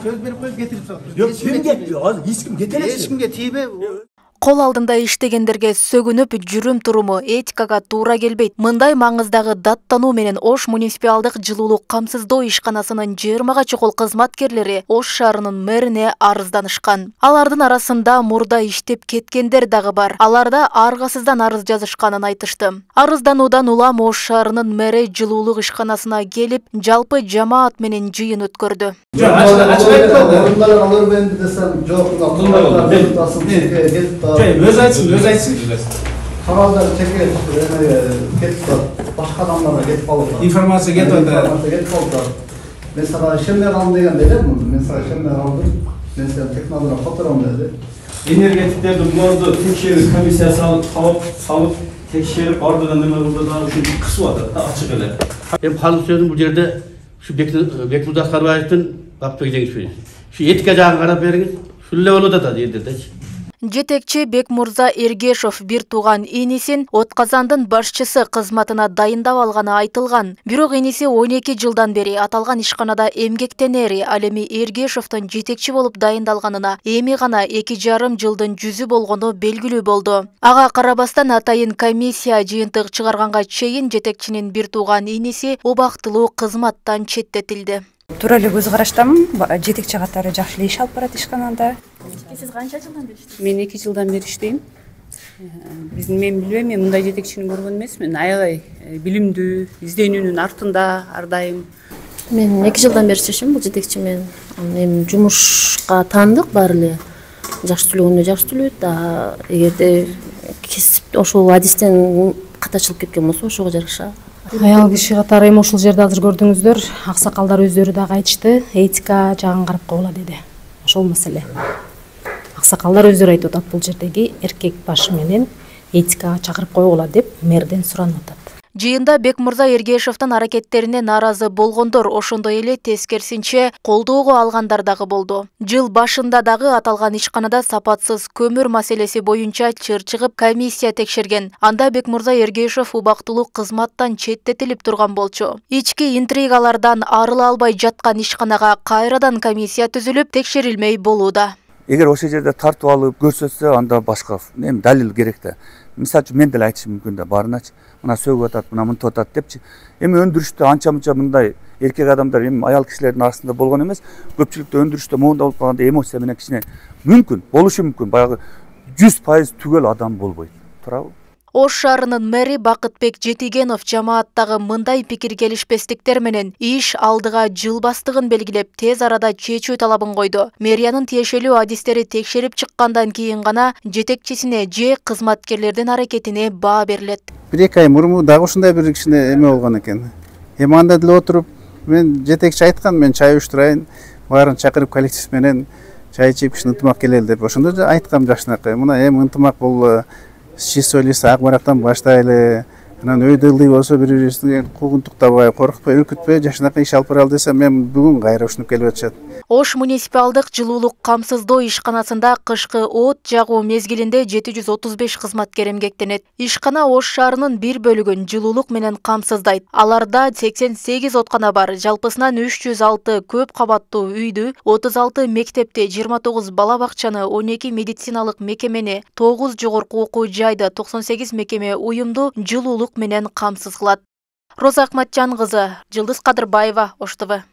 Söz verip koyup getirip soktu. Yok kim getiriyor? Az hiç kim getiremez. Hiç kimge тийбей. Кол алдында иштегендерге сөгүнүп жүрүм туруму этикага туура келбейт. Мындай маңыздагы даттануу менен Ош муниципалдык жылуулук камсыздоо ишканасынын 20 чокул кызматкерлери Ош шаарынын мэрине арызданышкан. Алардын арасында мурда иштеп кеткендер дагы бар. Аларда аргасыздан арыз жазышканын айтышты. Арыздануудан улам Ош шаарынын мэри жылуулук ишканасына келип, жалпы жамаат менен жыйын өткөрдү. Öz aytsın. Kararlar çekiyor, ketip başka adamlara ketip kalırlar. İnformasiya ketip kalırlar. Mesela Şemler alın degan dedi mi? Mesela Şemler aldım. Mesela teknolojiden fotoğrafım dedi. Energetiklerdi bunlardı tekşerip komissiyası salıp tekşerip ardından neme burada da şu bir kısmı var da açık öyle. Hem halk söyledim bu yerde şu Bekmurda Askarbayev'in kapıya gidiniz şöyle. Şu etika жағын қарап беріңіз. Şu level'da da yerде. Жетекчи Бекмурза Эргешов бир тууган инисин Отказандын башчысы кызматына дайындап алганы айтылган. Бирок иниси 12 жылдан бери аталган ишканада эмгектенери, ал эми Эргешовдун жетекчи болуп дайындалганына эми гана 2,5 жылдын жүзү болгону белгилүү болду. Ага карабастан атайын комиссия жыйынтык чыгарганга чейин жетекчинин бир тууган иниси убактылуу кызматтан четтетилди. Туура эле көз караштамын. Жетекчи катары жакшы иш алып барат ишканада. Сиз канча жылдан бери иштейсиз? Мен 2 жылдан бери иштейм. Мен билбейм, мен мындай жетекчини көргөн эмесмин. Аябай билимдүү, изденүүнүн артында ар дайым. Мен 2 жылдан бери иштешим бул жетекчи менен. Эми жумушка таандык баары эле жакшы төлөгөндө жакшы төлөйт. Эгерде кесип ошол адистен катачылып кеткен болсо ошого жараша. Аял киши катары эми ушул жерде азыр көрдүңүздөр, аксакалдар өздөрү дагы айтышты, этика жагын карап койгула деди. Ошол маселе. Аксакалдар өздөрү айтып атат, бул жердеги эркек башы менен этикага чакырып койгула деп мэрден суранып атат. Жыйында Бекмурза Эргешовдун аракеттерине наразы болгондор, ошондой эле тескерисинче колдоого алгандар дагы болду. Жыл башында дагы аталган ишканада сапатсыз көмүр маселеси боюнча чыр чыгып комиссия текшерген. Анда Бекмурза Эргешов убактылуу кызматтан четтетилип турган болчу. Ички интригалардан арыла албай жаткан ишканага кайрадан комиссия түзүлүп, текшерилмей болууда. Эгер ошол жерде тартып алып көрсөтсө, анда башка далил керек да. Мисалы үчүн мен деле айтышым мүмкүн да, барыначы мына сөгүп атат, мына мынтип атат депчи. Эми өндүрүштө анча-мынча мындай эркек адамдар эми аял кишилердин арасында болгон эмес, көпчүлүктө өндүрүштө моунда болуп калганда эмоция менен кичине мүмкүн, болушу мүмкүн. Баягы 100% түгөл адам болбойт. Туурабы? Ош шаарынын мэри Бакытбек Жетигенов жамааттагы мындай пикир келишпестиктер менен иш алдыга жылбастыгын белгилеп, тез арада чечүү талабын койду. Мэриянын тиешелүү адистери текшерип чыккандан кийин гана жетекчисине же кызматкерлердин аракетине баа берилет. 1-2 ай мурун дагы ушундай бир кичине эме болгон экен. Эми анда деле отуруп, мен жетекчи айткан, мен чай уюштурайын, баарын чакырып коллектив менен чай ичип киши ынтымак келели деп. Ошондо айткам жакшынакай. Мына эми ынтымак бул чист ойлойсу ак барактан баштайлы, анан өйдө ылдый болсо бири-бирибизди куугунтуктабай, коркутпай, үркүтпөй жакшынакай иш алып баралы десем, мен бүгүн кайра ушунуп келип атышат. Ош муниципалдык жылуулук камсыздоо ишканасында кышкы от жагуу мезгилинде 735 кызматкер эмгектенет. Ишкана Ош шаарынын бир бөлүгүн жылуулук менен камсыздайт. Аларда 88 откана бар. Жалпысынан 306 көп кабаттуу үйдү, 36 мектепти, 29 бала бакчаны, 12 медициналык мекемени, 9 жогорку окуу жайды, 98 мекеме уюмду жылуулук менен камсыз кылат. Роза Акматжан кызы, Жылдыз Кадырбаева, Ош ТВ.